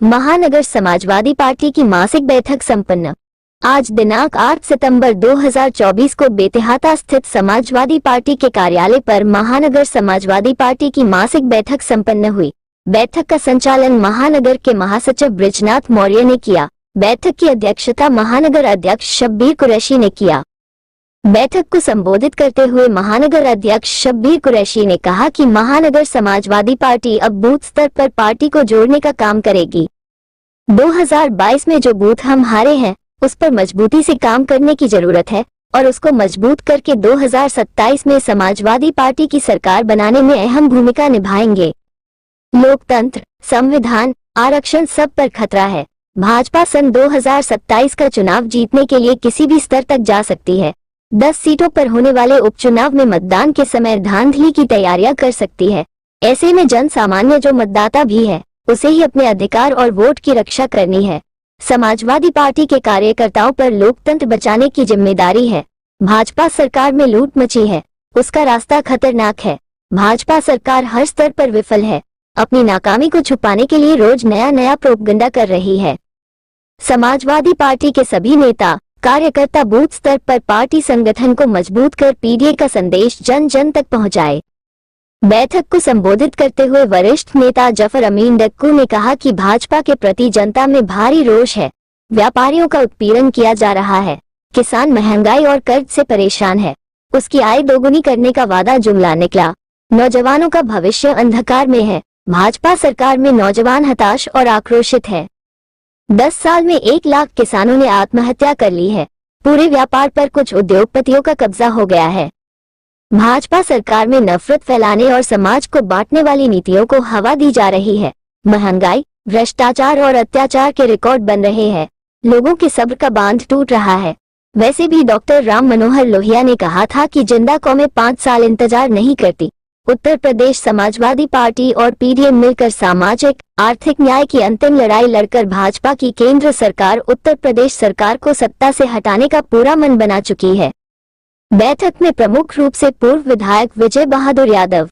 महानगर समाजवादी पार्टी की मासिक बैठक संपन्न। आज दिनांक 8 सितंबर 2024 को बेतिहाता स्थित समाजवादी पार्टी के कार्यालय पर महानगर समाजवादी पार्टी की मासिक बैठक संपन्न हुई। बैठक का संचालन महानगर के महासचिव बृजनाथ मौर्य ने किया। बैठक की अध्यक्षता महानगर अध्यक्ष शब्बीर कुरैशी ने किया। बैठक को संबोधित करते हुए महानगर अध्यक्ष शब्बीर कुरैशी ने कहा कि महानगर समाजवादी पार्टी अब बूथ स्तर पर पार्टी को जोड़ने का काम करेगी। 2022 में जो बूथ हम हारे हैं उस पर मजबूती से काम करने की जरूरत है और उसको मजबूत करके 2027 में समाजवादी पार्टी की सरकार बनाने में अहम भूमिका निभाएंगे। लोकतंत्र, संविधान, आरक्षण सब पर खतरा है। भाजपा सन 2027 का चुनाव जीतने के लिए किसी भी स्तर तक जा सकती है। 10 सीटों पर होने वाले उपचुनाव में मतदान के समय धांधली की तैयारियां कर सकती है। ऐसे में जन सामान्य जो मतदाता भी है उसे ही अपने अधिकार और वोट की रक्षा करनी है। समाजवादी पार्टी के कार्यकर्ताओं पर लोकतंत्र बचाने की जिम्मेदारी है। भाजपा सरकार में लूट मची है, उसका रास्ता खतरनाक है। भाजपा सरकार हर स्तर पर विफल है, अपनी नाकामी को छुपाने के लिए रोज नया प्रोपगंडा कर रही है। समाजवादी पार्टी के सभी नेता कार्यकर्ता बूथ स्तर पर पार्टी संगठन को मजबूत कर पीडीए का संदेश जन जन तक पहुंचाए। बैठक को संबोधित करते हुए वरिष्ठ नेता जफर अमीन डक्कू ने कहा कि भाजपा के प्रति जनता में भारी रोष है। व्यापारियों का उत्पीड़न किया जा रहा है, किसान महंगाई और कर्ज से परेशान है, उसकी आय दोगुनी करने का वादा जुमला निकला। नौजवानों का भविष्य अंधकार में है। भाजपा सरकार में नौजवान हताश और आक्रोशित है। 10 साल में 1 लाख किसानों ने आत्महत्या कर ली है। पूरे व्यापार पर कुछ उद्योगपतियों का कब्जा हो गया है। भाजपा सरकार में नफरत फैलाने और समाज को बांटने वाली नीतियों को हवा दी जा रही है। महंगाई, भ्रष्टाचार और अत्याचार के रिकॉर्ड बन रहे हैं। लोगों के सब्र का बांध टूट रहा है। वैसे भी डॉक्टर राम मनोहर लोहिया ने कहा था कि जिंदा कौमें 5 साल इंतजार नहीं करती। उत्तर प्रदेश समाजवादी पार्टी और पीडीए मिलकर सामाजिक आर्थिक न्याय की अंतिम लड़ाई लड़कर भाजपा की केंद्र सरकार उत्तर प्रदेश सरकार को सत्ता से हटाने का पूरा मन बना चुकी है। बैठक में प्रमुख रूप से पूर्व विधायक विजय बहादुर यादव,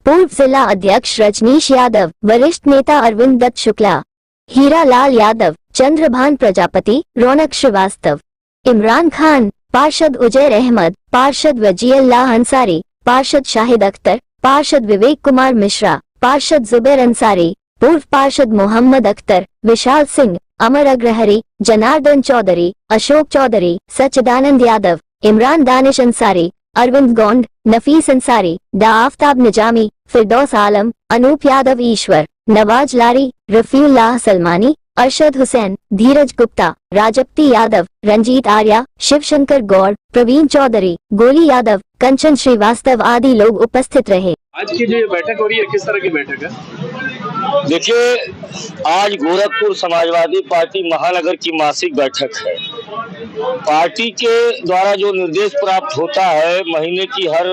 पूर्व जिला अध्यक्ष रजनीश यादव, वरिष्ठ नेता अरविंद दत्त शुक्ला, हीरा लाल यादव, चंद्रभान प्रजापति, रौनक श्रीवास्तव, इमरान खान, पार्षद उजैर अहमद, पार्षद वजीउल्लाह अंसारी, पार्षद शाहिद अख्तर, पार्षद विवेक कुमार मिश्रा, पार्षद जुबैर अंसारी, पूर्व पार्षद मोहम्मद अख्तर, विशाल सिंह, अमर अग्रहरी, जनार्दन चौधरी, अशोक चौधरी, सच्चिदानंद यादव, इमरान दानिश अंसारी, अरविंद गोंड, नफीस अंसारी, डा आफ्ताब निजामी, फिरदौस आलम, अनूप यादव ईश्वर, नवाज लारी, रफीउल्लाह सलमानी, अरशद हुसैन, धीरज गुप्ता, राजप्ती यादव, रंजीत आर्या, शिवशंकर गौड़, प्रवीण चौधरी, गोली यादव, कंचन श्रीवास्तव आदि लोग उपस्थित रहे। आज की जो ये बैठक हो रही है किस तरह की बैठक है? देखिए, आज गोरखपुर समाजवादी पार्टी महानगर की मासिक बैठक है। पार्टी के द्वारा जो निर्देश प्राप्त होता है, महीने की हर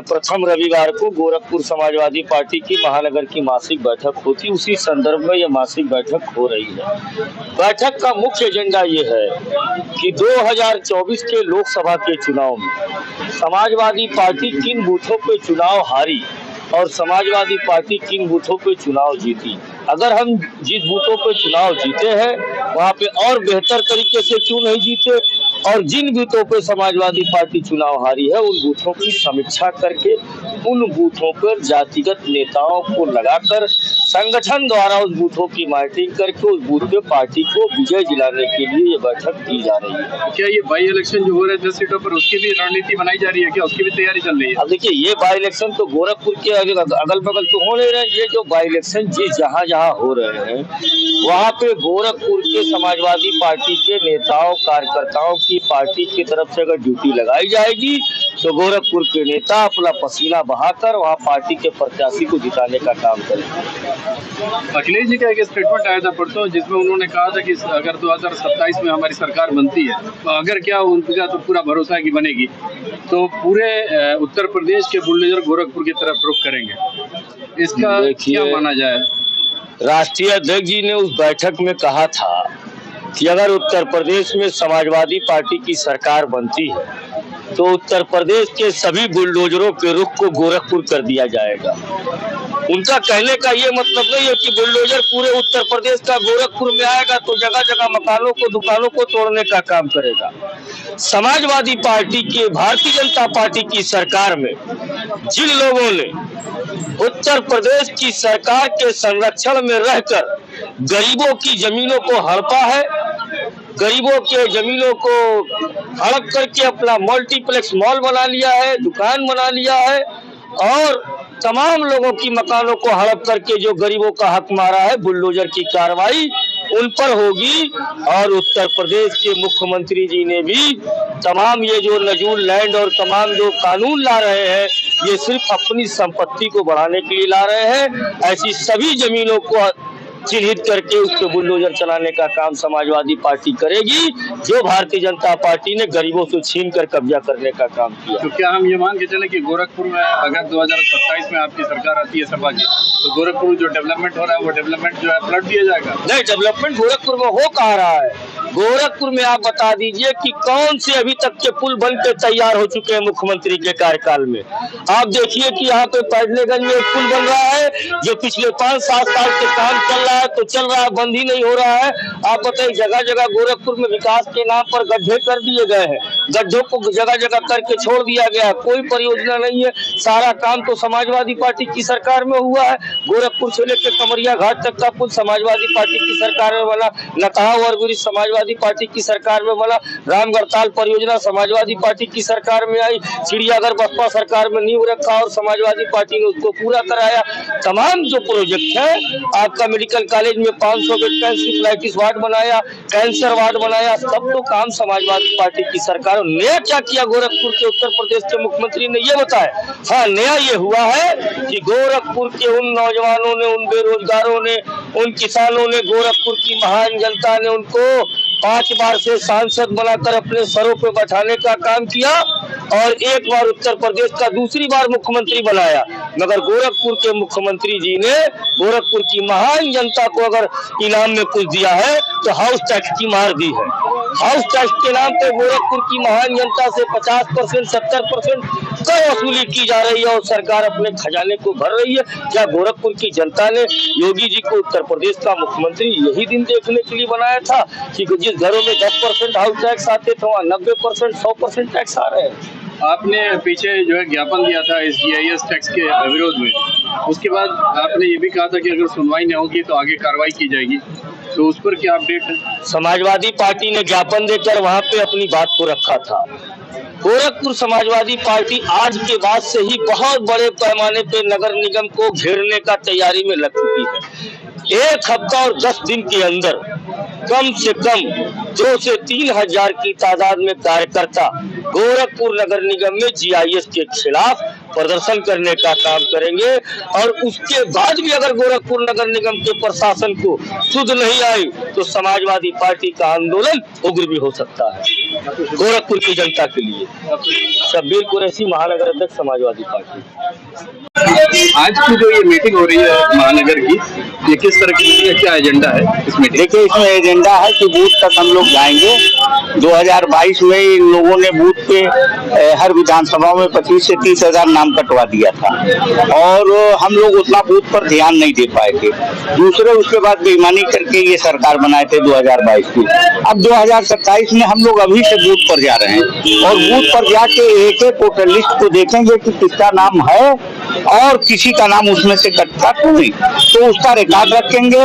प्रथम रविवार को गोरखपुर समाजवादी पार्टी की महानगर की मासिक बैठक होती, उसी संदर्भ में यह मासिक बैठक हो रही है। बैठक का मुख्य एजेंडा ये है कि 2024 के लोकसभा के चुनाव में समाजवादी पार्टी किन बूथों पे चुनाव हारी और समाजवादी पार्टी किन बूथों पे चुनाव जीती। अगर हम जिस बूथों पे चुनाव जीते हैं वहाँ पे और बेहतर तरीके से क्यों नहीं जीते, और जिन बूथों पे समाजवादी पार्टी चुनाव हारी है उन बूथों की समीक्षा करके उन बूथों पर जातिगत नेताओं को लगाकर संगठन द्वारा उस बूथों की मार्किंग करके उस बूथ पे पार्टी को विजय दिलाने के लिए ये बैठक की जा रही है। क्या ये बाई इलेक्शन जो हो रहे हैं 10 सीटों पर, उसकी भी रणनीति बनाई जा रही है क्या? उसकी भी तैयारी चल रही है? अब देखिए, ये बाई इलेक्शन तो गोरखपुर के अगल बगल तो हो नहीं रहे। ये जो बाई इलेक्शन जहाँ हो रहे हैं वहाँ पे गोरखपुर के समाजवादी पार्टी के नेताओं कार्यकर्ताओं की पार्टी की तरफ से अगर ड्यूटी लगाई जाएगी तो गोरखपुर के नेता अपना पसीना बहाकर वहाँ पार्टी के प्रत्याशी को जिताने का काम करेंगे। अखिलेश जी का एक स्टेटमेंट आया था परसों जिसमें उन्होंने कहा था कि अगर 2027 में हमारी सरकार बनती है तो अगर क्या उनका तो पूरा भरोसा है कि बनेगी तो पूरे उत्तर प्रदेश के बुलडोजर गोरखपुर की तरफ रुख करेंगे। इसका क्या माना जाए? राष्ट्रीय अध्यक्ष जी ने उस बैठक में कहा था कि अगर उत्तर प्रदेश में समाजवादी पार्टी की सरकार बनती है तो उत्तर प्रदेश के सभी बुलडोजरों के रुख को गोरखपुर कर दिया जाएगा। उनका कहने का ये मतलब नहीं है कि बुलडोजर पूरे उत्तर प्रदेश का गोरखपुर में आएगा तो जगह जगह मकानों को, दुकानों को तोड़ने का काम करेगा। समाजवादी पार्टी की, भारतीय जनता पार्टी की सरकार में जिन लोगों ने उत्तर प्रदेश की सरकार के संरक्षण में रहकर गरीबों की जमीनों को हड़पा है, गरीबों के जमीनों को हड़प करके अपना मल्टीप्लेक्स मॉल बना लिया है, दुकान बना लिया है, और तमाम लोगों की मकानों को हड़प करके जो गरीबों का हक मारा है, बुलडोजर की कार्रवाई उन पर होगी। और उत्तर प्रदेश के मुख्यमंत्री जी ने भी तमाम ये जो नजूल लैंड और तमाम जो कानून ला रहे हैं, ये सिर्फ अपनी संपत्ति को बढ़ाने के लिए ला रहे हैं। ऐसी सभी जमीनों को चिन्हित करके उस पर बुलडोजर चलाने का काम समाजवादी पार्टी करेगी, जो भारतीय जनता पार्टी ने गरीबों से छीन कर कब्जा करने का काम किया। तो क्या हम ये मान के चले कि गोरखपुर में अगर 2027 में आपकी सरकार आती है सपा की, तो गोरखपुर जो डेवलपमेंट हो रहा है वो डेवलपमेंट जो है पलट दिया जाएगा? नहीं, डेवलपमेंट गोरखपुर में हो कहा रहा है। गोरखपुर में आप बता दीजिए कि कौन से अभी तक के पुल बन के तैयार हो चुके हैं मुख्यमंत्री के कार्यकाल में। आप देखिए कि यहाँ पे पैडलेगंज में एक पुल बन रहा है जो पिछले 5-7 साल से काम चल रहा है, तो चल रहा है, बंद ही नहीं हो रहा है। आप बताइए, जगह जगह गोरखपुर में विकास के नाम पर गड्ढे कर दिए गए हैं, गड्ढों को जगह जगह करके छोड़ दिया गया है, कोई परियोजना नहीं है। सारा काम तो समाजवादी पार्टी की सरकार में हुआ है। गोरखपुर से लेकर कमरिया घाट तक का पुल समाजवादी पार्टी की सरकार में बना, नकाहा ओवरब्रिज समाजवादी पार्टी की सरकार में बना, रामगढ़ताल परियोजना समाजवादी पार्टी की सरकार में आई, चिड़ियाघर बसपा सरकार में नींव रखा और समाजवादी पार्टी ने उसको पूरा कराया। तमाम जो प्रोजेक्ट है, आपका मेडिकल कॉलेज में 500 बेड का इंसेफ्लाइटिस वार्ड बनाया, कैंसर वार्ड बनाया, सब तो काम समाजवादी पार्टी की सरकार। नया क्या किया गोरखपुर के उत्तर प्रदेश के मुख्यमंत्री ने, ये बताया? हाँ, नया ये हुआ है कि गोरखपुर के उन नौजवानों ने, उन बेरोजगारों ने, उन किसानों ने, गोरखपुर की महान जनता ने उनको 5 बार से सांसद बनाकर अपने सरों पे बैठाने का काम किया और एक बार उत्तर प्रदेश का दूसरी बार मुख्यमंत्री बनाया। मगर गोरखपुर के मुख्यमंत्री जी ने गोरखपुर की महान जनता को अगर इनाम में कुछ दिया है तो हाउस टैक्स की मार दी है। हाउस टैक्स के नाम पे गोरखपुर की महान जनता से 50%, 70% कर वसूली की जा रही है और सरकार अपने खजाने को भर रही है। क्या गोरखपुर की जनता ने योगी जी को उत्तर प्रदेश का मुख्यमंत्री यही दिन देखने के लिए बनाया था कि जिस घरों में 10% हाउस टैक्स आते थे वहाँ 90%, 100% टैक्स आ रहे हैं? आपने पीछे जो है ज्ञापन दिया था इस GIS टैक्स के विरोध में, उसके बाद आपने ये भी कहा था कि अगर सुनवाई नहीं होगी तो आगे कार्रवाई की जाएगी, तो उस पर क्या अपडेट है? समाजवादी पार्टी ने ज्ञापन देकर वहाँ पे अपनी बात को रखा था। गोरखपुर समाजवादी पार्टी आज के बाद से ही बहुत बड़े पैमाने पे नगर निगम को घेरने का तैयारी में लग चुकी है। 1 हफ्ता और 10 दिन के अंदर कम से कम 2 से 3 हजार की तादाद में कार्यकर्ता गोरखपुर नगर निगम में GIS के खिलाफ प्रदर्शन करने का काम करेंगे और उसके बाद भी अगर गोरखपुर नगर निगम के प्रशासन को सुध नहीं आई तो समाजवादी पार्टी का आंदोलन उग्र भी हो सकता है गोरखपुर की जनता के लिए। शब्बीर कुरैशी, महानगर अध्यक्ष समाजवादी पार्टी। आज की जो ये मीटिंग हो रही है महानगर की, ये किस तरह की, क्या एजेंडा है इस मीटिंग? देखिए, इसमें एजेंडा है कि बूथ तक हम लोग जाएंगे। 2022 में इन लोगों ने बूथ पे हर विधानसभा में 25 से 30 हजार नाम कटवा दिया था और हम लोग उतना बूथ पर ध्यान नहीं दे पाए थे। दूसरे उसके बाद बेईमानी करके ये सरकार बनाए थे 2022 की। अब 2027 में हम लोग अभी से बूथ पर जा रहे हैं और बूथ पर जाके एक एक वोटर लिस्ट को देखेंगे कि किसका नाम है और किसी का नाम उसमें से कटता तो नहीं, तो उसका रिकॉर्ड रखेंगे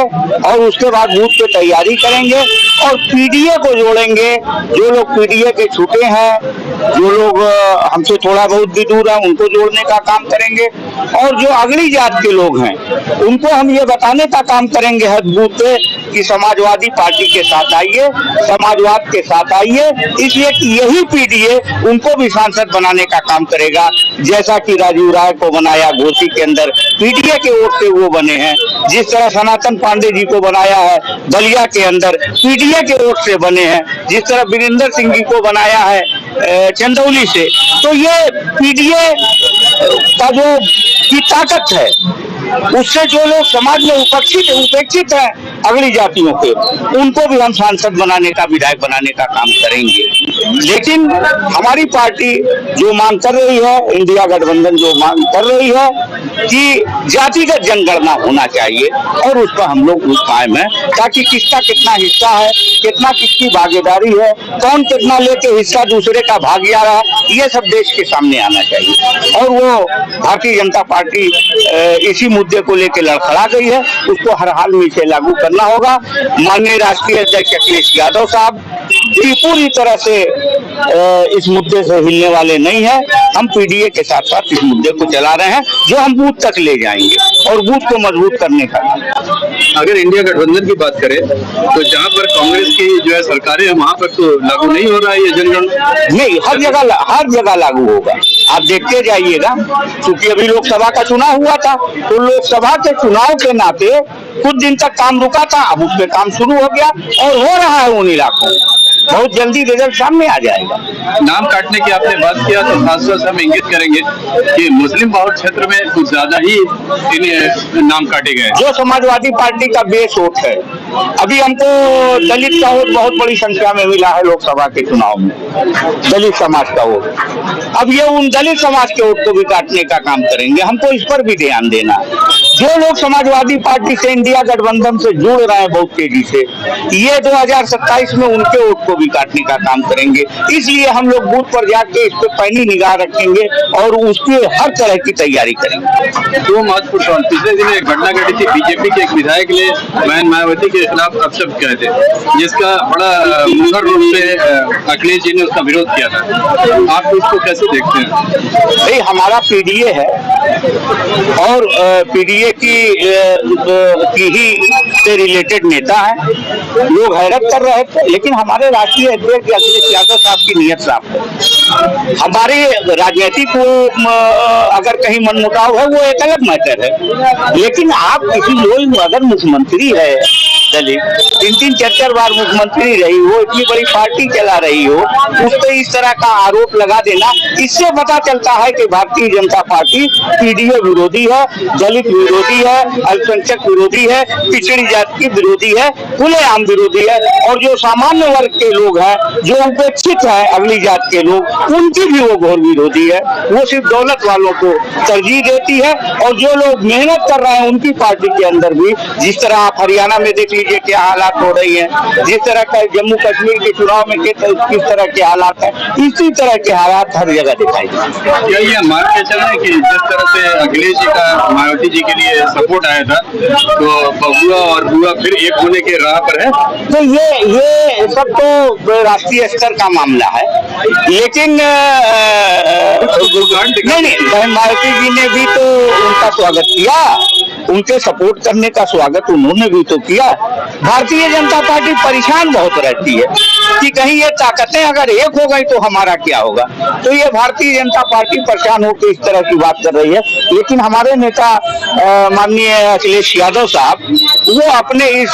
और उसके बाद बूथ पे तैयारी करेंगे और PDA को जोड़ेंगे। जो लोग PDA के छूटे हैं, जो लोग हमसे थोड़ा बहुत भी दूर हैं, उनको जोड़ने का काम करेंगे और जो अगली जात के लोग हैं उनको हम ये बताने का काम करेंगे हर बूथ पे कि समाजवादी पार्टी के साथ आइए, समाजवाद के साथ आइए, इसलिए कि यही PDA उनको भी सांसद बनाने का काम करेगा। जैसा कि राजीव राय को बनाया घोसी के अंदर, PDA के वोट से वो बने हैं। जिस तरह सनातन पांडे जी को बनाया है बलिया के अंदर, PDA के वोट से बने हैं। जिस तरह वीरेंद्र सिंह जी को बनाया है चंदौली से, तो ये PDA का जो की ताकत है, उससे जो लोग समाज में उपेक्षित हैं अगली जातियों के, उनको भी हम सांसद बनाने का, विधायक बनाने का काम करेंगे। लेकिन हमारी पार्टी जो मांग कर रही है, इंडिया गठबंधन जो मांग कर रही है कि जातिगत जनगणना होना चाहिए, और उस पर हम लोग कायम है, ताकि किसका कितना हिस्सा है, कितना किसकी भागीदारी है, कौन कितना लेके हिस्सा दूसरे का भाग जा रहा है, ये सब देश के सामने आना चाहिए। और वो भारतीय जनता पार्टी इसी मुद्दे को लेकर लड़खड़ा गई है, उसको हर हाल में इसे लागू करना होगा। माननीय राष्ट्रीय अध्यक्ष अखिलेश यादव साहब पूरी तरह से इस मुद्दे से हिलने वाले नहीं है। हम पीडीए के साथ साथ इस मुद्दे को चला रहे हैं, जो हम बूथ तक ले जाएंगे और बूथ को मजबूत करने का। अगर इंडिया गठबंधन की बात करें तो जहाँ पर कांग्रेस की जो है सरकारें है, वहाँ पर तो लागू नहीं हो रहा है ये जनगणना। नहीं, हर जगह लागू होगा। आप देखते जाइएगा, क्योंकि अभी लोकसभा का चुनाव हुआ था, तो लोकसभा के चुनाव के नाते कुछ दिन तक काम रुका था, अब उसमें काम शुरू हो गया और हो रहा है उन इलाकों में। बहुत जल्दी रिजल्ट सामने आ जाएगा। नाम काटने की आपने बात किया तो खासतौर से हम इंगित करेंगे कि मुस्लिम बहुल क्षेत्र में कुछ ज्यादा ही इन नाम काटे गए। जो समाजवादी पार्टी का बेस वोट है, अभी हमको दलित का वोट बहुत बड़ी संख्या में मिला है लोकसभा के चुनाव में, दलित समाज का वोट। अब ये उन दलित समाज के वोट को भी काटने का काम करेंगे, हमको इस पर भी ध्यान देना है। जो लोग समाजवादी पार्टी से, इंडिया गठबंधन से जुड़ रहे हैं बहुत तेजी से, ये 2027 में उनके वोट को भी काटने का काम करेंगे। इसलिए हम लोग बूथ पर जाके इस पर पैनी निगाह रखेंगे और उसकी हर तरह की तैयारी करेंगे। दो महत्वपूर्ण सवाल। पिछले दिन एक घटना घटी थी, बीजेपी के एक विधायक ने बहन मायावती के खिलाफ अपशब्द कहे थे, जिसका बड़ा मुखर रूप से अखिलेश जी ने उसका विरोध किया था। आप उसको कैसे देखते हैं? भाई, हमारा पीडीए है और पीडीए की ही से रिलेटेड नेता है। लोग हैरत कर रहे थे, लेकिन हमारे राष्ट्रीय अध्यक्ष अखिलेश यादव साहब की नियत साफ है। हमारे राजनीतिक अगर कहीं मनमुटाव है, वो एक अलग मैटर है। लेकिन आप किसी लोग अगर मुख्यमंत्री है, दलित 3-3, 4-4 बार मुख्यमंत्री रही हो, इतनी बड़ी पार्टी चला रही हो, उस पर इस तरह का आरोप लगा देना, इससे पता चलता है कि भारतीय जनता पार्टी पीडीए विरोधी है, दलित विरोधी है, अल्पसंख्यक विरोधी है, पिछड़ी जाति की विरोधी है, खुलेआम विरोधी है। और जो सामान्य वर्ग के लोग हैं, जो उपेक्षित है, अगली जात के लोग, उनकी भी वो घोर विरोधी है। वो सिर्फ दौलत वालों को तरजीह देती है, और जो लोग मेहनत कर रहे हैं उनकी पार्टी के अंदर भी, जिस तरह आप हरियाणा में देख लीजिए क्या हालात हो रही हैं, जिस तरह का जम्मू कश्मीर के चुनाव में किस तरह के हालात हैं, इसी तरह के हालात हर जगह दिखाई देते हैं। क्या ये मान के चलें कि जिस तरह से अखिलेश जी का मायावती जी के लिए सपोर्ट आया था, तो बबुआ और बुआ फिर एक होने के राह पर है? तो ये सब तो राष्ट्रीय स्तर का मामला है, लेकिन नहीं, बहन मायावती जी ने भी तो उनका स्वागत किया, उनके सपोर्ट करने का स्वागत उन्होंने भी तो किया। भारतीय जनता पार्टी परेशान बहुत रहती है कि कहीं ये ताकतें अगर एक हो गई तो हमारा क्या होगा। तो ये भारतीय जनता पार्टी परेशान होकर इस तरह की बात कर रही है। लेकिन हमारे नेता माननीय अखिलेश यादव साहब, वो अपने इस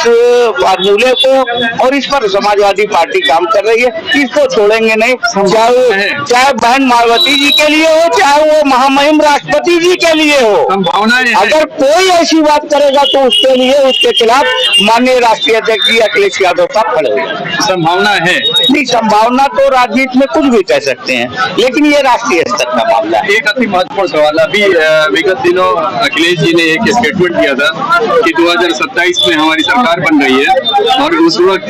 फार्मूले को और इस पर समाजवादी पार्टी काम कर रही है, इसको छोड़ेंगे नहीं। चाहे बहन मायावती जी के लिए हो, चाहे वो महामहिम राष्ट्रपति जी के लिए हो, संभावनाएं अगर कोई ऐसी बात करेगा तो उसके लिए, उसके खिलाफ माननीय राष्ट्रीय अध्यक्ष जी अखिलेश यादव साहब खड़े हुए। संभावना है? नहीं, संभावना तो राजनीति में कुछ भी कह सकते हैं, लेकिन ये राष्ट्रीय स्तर का मामला है। एक अति महत्वपूर्ण सवाल। अभी विगत दिनों अखिलेश जी ने एक स्टेटमेंट दिया था कि 2027 में हमारी सरकार बन रही है और उस वक्त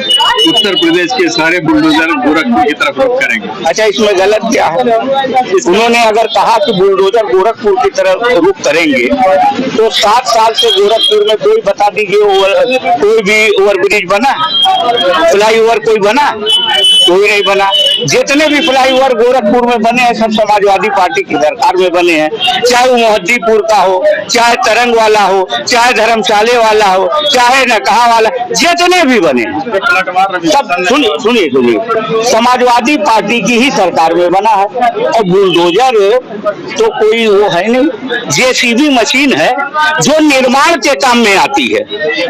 उत्तर प्रदेश के सारे बुलडोजर गोरखपुर की तरफ रुख करेंगे। अच्छा, इसमें गलत क्या है? उन्होंने अगर कहा कि बुलडोजर गोरखपुर की तरफ रुख करेंगे, तो 7 साल से गोरखपुर में कोई बता दीजिए कोई भी ओवरब्रिज बना, फ्लाईओवर कोई बना? कोई नहीं बना। जितने भी फ्लाईओवर गोरखपुर में बने हैं, सब समाजवादी पार्टी की सरकार में बने हैं। चाहे वो मोहद्दीपुर का हो, चाहे तरंग वाला हो, चाहे धर्मशाले वाला हो, चाहे नकहा वाला, जितने भी बने सब सुनिए, समाजवादी पार्टी की ही सरकार में बना है। और बुलडोजर तो कोई वो है नहीं, जेसीबी मशीन है जो निर्माण के काम में आती है,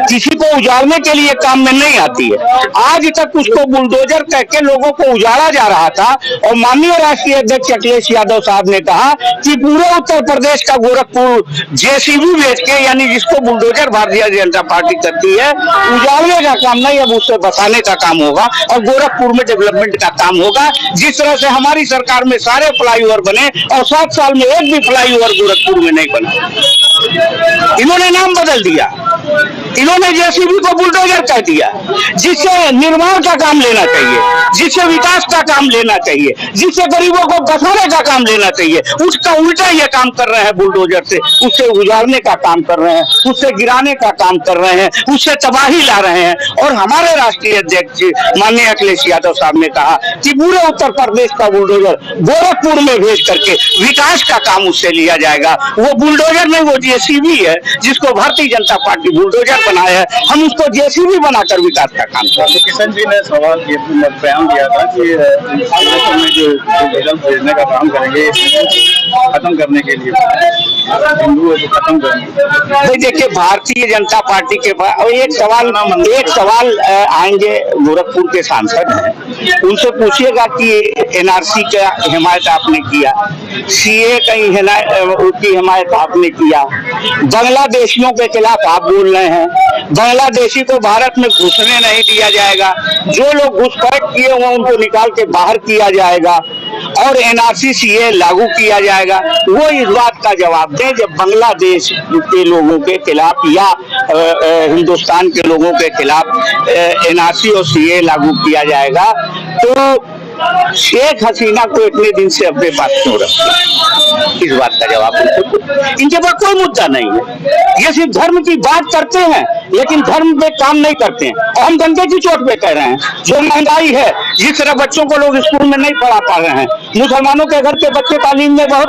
किसी को उजाड़ने के लिए काम में नहीं आती है। आज तक उसको बुलडोजर कह के लोगों को उजाड़ा जा रहा था और माननीय राष्ट्रीय अध्यक्ष अखिलेश यादव साहब ने कहा कि पूरे उत्तर प्रदेश का गोरखपुर जेसीबी भेज के, यानी जिसको बुलडोजर भारतीय जनता पार्टी करती है, उजाड़ने का काम नहीं, अब उससे बसाने का काम होगा और गोरखपुर में डेवलपमेंट का काम होगा। जिस तरह से हमारी सरकार में सारे फ्लाईओवर बने और 7 साल में एक भी फ्लाईओवर गोरखपुर में नहीं बना। इन्होंने नाम बदल दिया, इन्होंने जेसीबी को बुलडोजर कह दिया। जिससे निर्माण का काम लेना चाहिए, जिससे विकास का काम लेना चाहिए, जिससे गरीबों को बसाने का काम लेना चाहिए, उसका उल्टा ये काम कर रहे हैं बुलडोजर से। उससे उजाड़ने का काम कर रहे हैं, उससे गिराने का काम कर रहे हैं, उससे तबाही ला रहे हैं। और हमारे राष्ट्रीय अध्यक्ष माननीय अखिलेश यादव साहब ने कहा कि पूरे उत्तर प्रदेश का बुलडोजर गोरखपुर में भेज करके विकास का काम उससे लिया जाएगा। वो बुलडोजर नहीं, वो जेसीबी है, जिसको भारतीय जनता पार्टी बुलडोजर बनाया है, हम उसको जेसीबी बनाकर विकास का काम करें। किशन जी ने सवाल ये बयान दिया था कि में जो भेजने का काम करेंगे खत्म करने के लिए, हिंदू है तो खत्म करेंगे। देखिए, भारतीय जनता पार्टी के पास एक सवाल आएंगे, गोरखपुर के सांसद हैं, उनसे पूछिएगा कि एनआरसी का हिमायत आपने किया, सीए की हिमायत आपने किया, बांग्लादेशियों के खिलाफ आप बोल रहे हैं, बांग्लादेशी को भारत में घुसने नहीं दिया जाएगा, जो लोग घुसपैठ किए हुए उनको निकाल के बाहर किया जाएगा और एनआरसी सीए लागू किया जाएगा। वो इस बात का जवाब दें जब बांग्लादेश के लोगों के खिलाफ या हिंदुस्तान के लोगों के खिलाफ एनआरसी और सीए लागू किया जाएगा, तो शेख हसीना को इतने दिन से अपने पास क्यों रखते? इस बात का जवाब इनके पास कोई मुद्दा नहीं है। ये सिर्फ धर्म की बात करते हैं लेकिन धर्म पे काम नहीं करते हैं। और हम दंगे की चोट पे कह रहे हैं, जो महंगाई है, जिस तरह बच्चों को लोग स्कूल में नहीं पढ़ा पा रहे हैं, मुसलमानों के घर के बच्चे तालीम में बहुत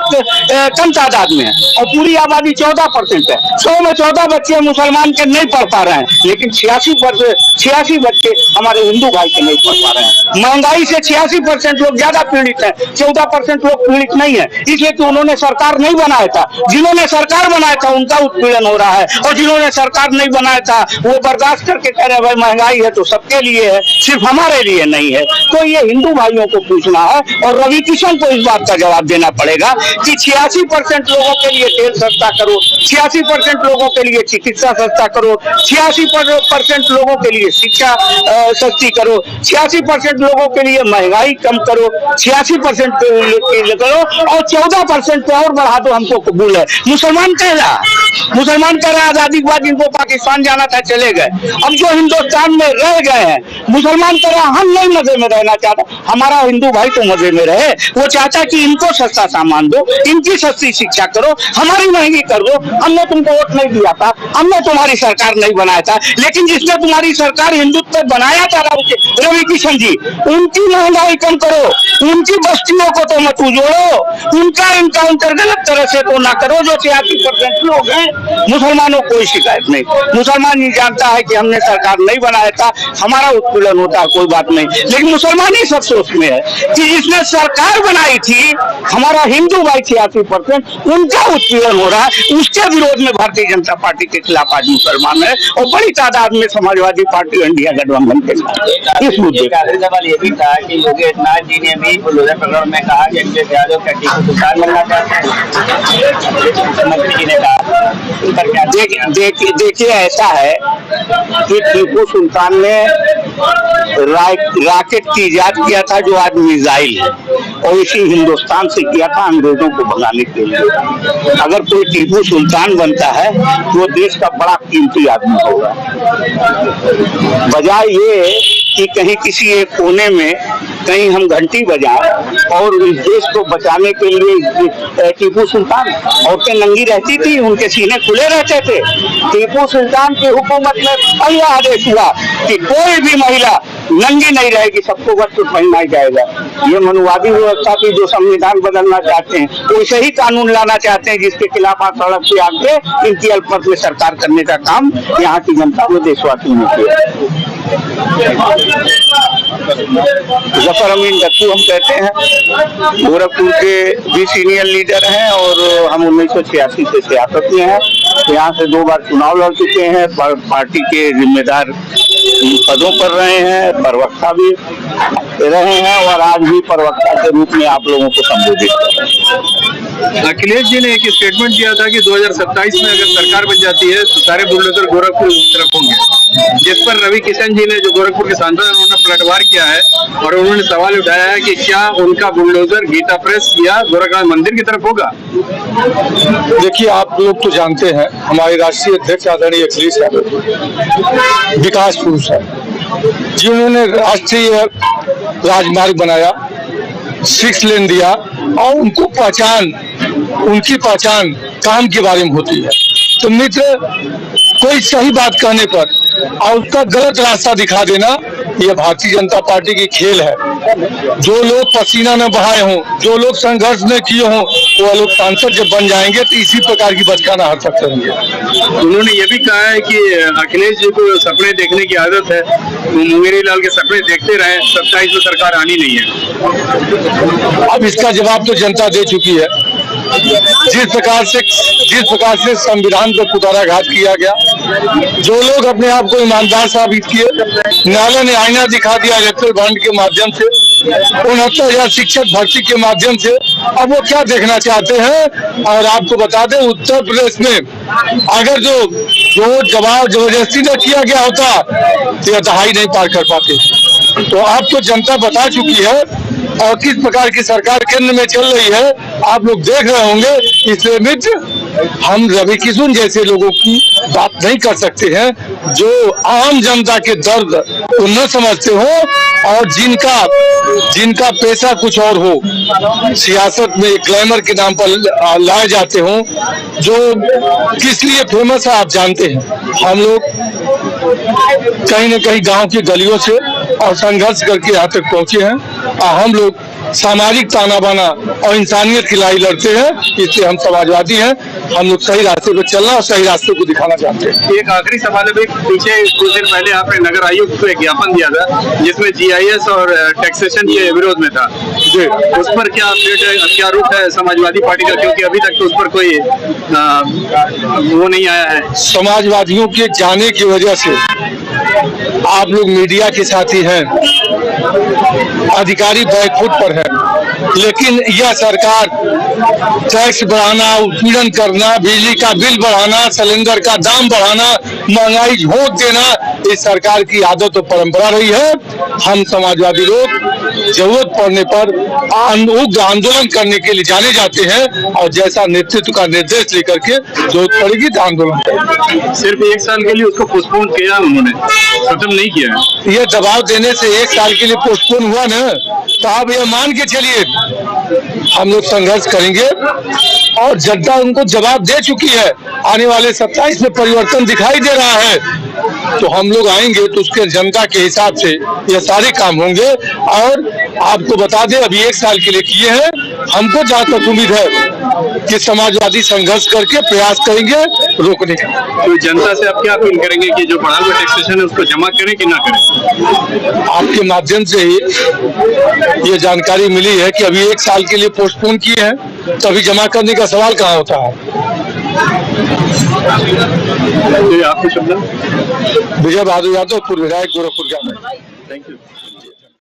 कम तादाद में है और पूरी आबादी 14% है। 100 में 14 बच्चे मुसलमान के नहीं पढ़ पा रहे हैं, लेकिन 86 बच्चे हमारे हिंदू भाई के नहीं पढ़ पा रहे हैं। महंगाई से 86% लोग ज्यादा पीड़ित हैं, 14% लोग पीड़ित नहीं है, इसलिए कि उन्होंने सरकार नहीं बनाया था। जिन्होंने सरकार बनाया था उनका उत्पीड़न हो रहा है और जिन्होंने सरकार नहीं बनाया था वो बर्दाश्त करके कह रहे हैं भाई महंगाई है तो सबके लिए है, सिर्फ हमारे लिए नहीं है। तो ये हिंदू भाइयों को पूछना है और रवि किशन को इस बात का जवाब देना पड़ेगा कि 86% लोगों के लिए तेल सस्ता करो, 86% लोगों के लिए चिकित्सा सस्ता करो, 86% लोगों के लिए शिक्षा सस्ती करो, 86% लोगों के लिए महंगाई कम करो, 86% करो और 14% पे और बढ़ा दो, हमको कबूल है। मुसलमान कह रहा आजादी के बाद इनको पाकिस्तान जाना था, चले गए। अब जो हिंदुस्तान में रह गए हैं, मुसलमान कह रहा हम नहीं मजे में रहना चाहता, हमारा हिंदू भाई तो मजे में रहे। वो चाहता कि इनको सस्ता सामान दो, इनकी सस्ती शिक्षा करो, हमारी महंगी कर दो। हमने तुमको वोट नहीं दिया था, हमने तुम्हारी सरकार नहीं बनाया था, लेकिन जिसने तुम्हारी सरकार हिंदुत्व बनाया था रवि किशन जी, उनकी महंगाई कम करो, उनकी बस्तियों को तो मत उजोड़ो, उनका इनकाउंटर गलत तरह से तो ना करो। जो 86% लोग हैं, मुसलमानों को कोई शिकायत नहीं, मुसलमान ही जानता है कि हमने सरकार नहीं बनाया था, हमारा उत्पीड़न होता, कोई बात नहीं। लेकिन मुसलमान ही सब सोच में है कि जिसने सरकार बनाई थी, हमारा हिंदू भाई 86%, उनका उत्पीड़न हो रहा है। उसके विरोध में भारतीय जनता पार्टी के खिलाफ आज मुसलमान है और बड़ी तादाद में समाजवादी पार्टी इंडिया गठबंधन के साथ। इस मुद्दे का सवाल ये भी था कि योगी आदित्यनाथ जी ने भी बुलडोजर प्रकरण में कहा कि अखिलेश यादव का टीपू सुल्तान बनना चाहते हैं, मुख्यमंत्री जी ने कहा। देखिए, ऐसा है कि टीपू सुल्तान ने रॉकेट की इजाद किया था जो आज मिसाइल है, और इसी हिंदुस्तान से किया था अंग्रेजों को भगाने के लिए। अगर कोई टीपू सुल्तान बनता है तो देश का बड़ा कीमती आदमी होगा, बजाय ये कि कहीं किसी एक कोने में कहीं हम घंटी बजाएं और इस देश को बचाने के लिए टीपू सुल्तान, औरतें नंगी रहती थी, उनके सीने खुले रहते थे। टीपू सुल्तान की हुकूमत में पहला आदेश हुआ कि कोई भी महिला नंगी नहीं रहेगी, सबको वस्त्र पहनाया जाएगा। ये मनुवादी व्यवस्था की जो संविधान बदलना चाहते हैं, वैसे ही कानून लाना चाहते हैं जिसके खिलाफ आप सड़क से आके इनकी अल्पमत में सरकार करने का काम यहाँ की जनता को, देशवासियों ने किया। जफर अमीन दत्तू हम कहते हैं, गोरखपुर के भी सीनियर लीडर हैं और हम 1986 से सियासत में हैं। यहाँ से 2 बार चुनाव लड़ चुके हैं, पार्टी के जिम्मेदार पदों पर रहे हैं, प्रवक्ता भी रहे हैं और आज भी प्रवक्ता के रूप में आप लोगों को संबोधित कर रहे हैं। अखिलेश जी ने एक स्टेटमेंट दिया था कि 2027 में अगर सरकार बन जाती है तो सारे बुलडोजर गोरखपुर की तरफ होंगे, जिस पर रवि किशन जी ने, जो गोरखपुर के सांसद हैं, उन्होंने पलटवार किया है और उन्होंने सवाल उठाया है कि क्या उनका बुलडोजर गीता प्रेस या गोरखनाथ मंदिर की तरफ होगा। देखिए, आप लोग तो जानते हैं हमारे राष्ट्रीय अध्यक्ष आदरणीय अखिलेश यादव विकास पुरुष है, जिन्होंने राष्ट्रीय राजमार्ग बनाया, 6 लेन दिया और उनकी पहचान काम के बारे में होती है। तो मित्र, कोई सही बात कहने पर और उसका गलत रास्ता दिखा देना, यह भारतीय जनता पार्टी की खेल है। जो लोग पसीना न बहाए हों, जो लोग संघर्ष न किए हों, वो लोग सांसद जब बन जाएंगे तो इसी प्रकार की बचकाना हरकत करेंगे। उन्होंने ये भी कहा है कि अखिलेश जी को सपने देखने की आदत है, वो मुंगेरी लाल के सपने देखते रहे, 27 में सरकार आनी नहीं है। अब इसका जवाब तो जनता दे चुकी है। जिस प्रकार से संविधान पर कुदाराघात किया गया, जो लोग अपने आप को ईमानदार साबित किए, न्यायालय ने आईना दिखा दिया इलेक्ट्रल बॉन्ड के माध्यम से, 69,000 शिक्षक भर्ती के माध्यम से। अब वो क्या देखना चाहते हैं? और आपको बता दें, उत्तर प्रदेश में अगर जो जवाब जबरदस्ती न किया गया होता तो यह दहाई नहीं पार कर पाते। तो आपको जनता बता चुकी है और किस प्रकार की सरकार केंद्र में चल रही है, आप लोग देख रहे होंगे। इसलिए मित्र, हम रवि किशन जैसे लोगों की बात नहीं कर सकते हैं, जो आम जनता के दर्द को न समझते हो और जिनका पैसा कुछ और हो, सियासत में ग्लैमर के नाम पर लाए जाते हो। जो किस लिए फेमस है आप जानते हैं। हम लोग कहीं न कहीं गांव की गलियों से और संघर्ष करके यहाँ तक पहुंचे हैं। हम लोग सामाजिक ताना बाना और इंसानियत की लड़ाई लड़ते हैं, इसलिए हम समाजवादी हैं। हम लोग सही रास्ते पर चलना और सही रास्ते को दिखाना चाहते हैं। एक आखिरी सवाल है, पीछे कुछ दिन पहले आपने नगर आयुक्त को एक ज्ञापन दिया था जिसमें GIS और टैक्सेशन के विरोध में था जी, उस पर क्या अपडेट है, क्या रुख है समाजवादी पार्टी का? क्योंकि अभी तक तो उस पर कोई वो नहीं आया है। समाजवादियों के जाने की वजह से आप लोग मीडिया के साथी हैं, अधिकारी बैकफुट पर है, लेकिन यह सरकार टैक्स बढ़ाना, उत्पीड़न करना, बिजली का बिल बढ़ाना, सिलेंडर का दाम बढ़ाना, महंगाई झोंक देना, इस सरकार की आदत और परंपरा रही है। हम समाजवादी लोग जरूरत पड़ने पर उग्र आंदोलन करने के लिए जाने जाते हैं और जैसा नेतृत्व का निर्देश लेकर के जरूरत पड़ेगी तो आंदोलन करेंगे। सिर्फ 1 साल के लिए उसको पोस्टपोन किया, उन्होंने खत्म नहीं किया है। ये दबाव देने से 1 साल के लिए पोस्टपोन हुआ ना, तो आप ये मान के चलिए हम लोग संघर्ष करेंगे और जनता उनको जवाब दे चुकी है। आने वाले 27 में परिवर्तन दिखाई दे रहा है, तो हम लोग आएंगे तो उसके जनता के हिसाब से ये सारे काम होंगे। और आपको बता दें, अभी 1 साल के लिए किए हैं। हमको जहाँ तक उम्मीद है कि समाजवादी संघर्ष करके प्रयास करेंगे रोकने का। तो जनता से आप क्या अपील करेंगे कि जो बढ़ा हुआ टैक्सेशन है उसको जमा करें कि ना करें? आपके माध्यम से ही ये जानकारी मिली है कि अभी 1 साल के लिए पोस्टपोन किए हैं, तो अभी जमा करने का सवाल कहाँ होता है। आपको शब्द विजय बहादुर यादव, पूर्व विधायक, गोरखपुर का। Thank you.